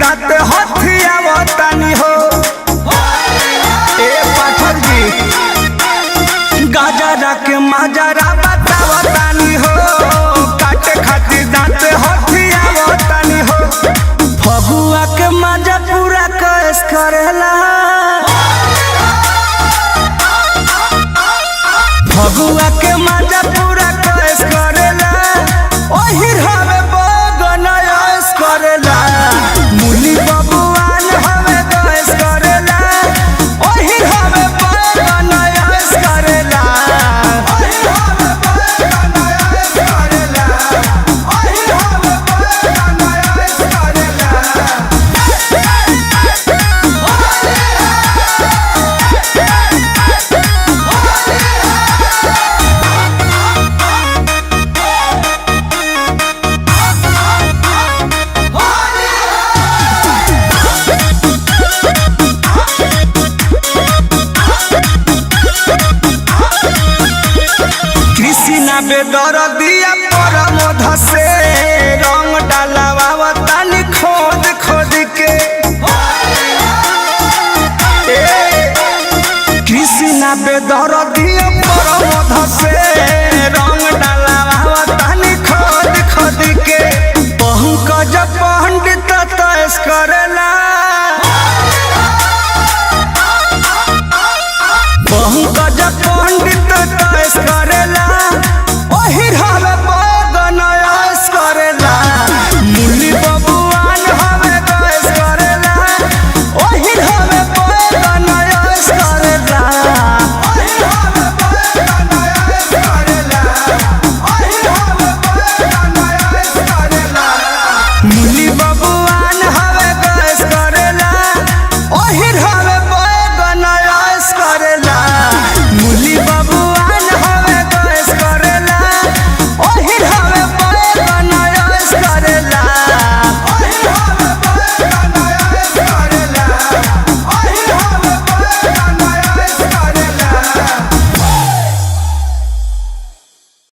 दांत हथियावतानी हो। ए पाठक जी गाजरा के माजरा बतावतानी हो। काटे खातिर दांत हथियावतानी हो। फगुआ के मजा पूरा कैस करेला। फगुआ के मजा पूरा कैस करेला। ओही हवे बगन ऐस करेला। मुली बबुआन हवे कैस करेला। ओही हवे बगन ऐस करेला। ओही हवे बगन ऐस करेला। ओही हवे बगन ऐस करेला। कृष्णा बेदर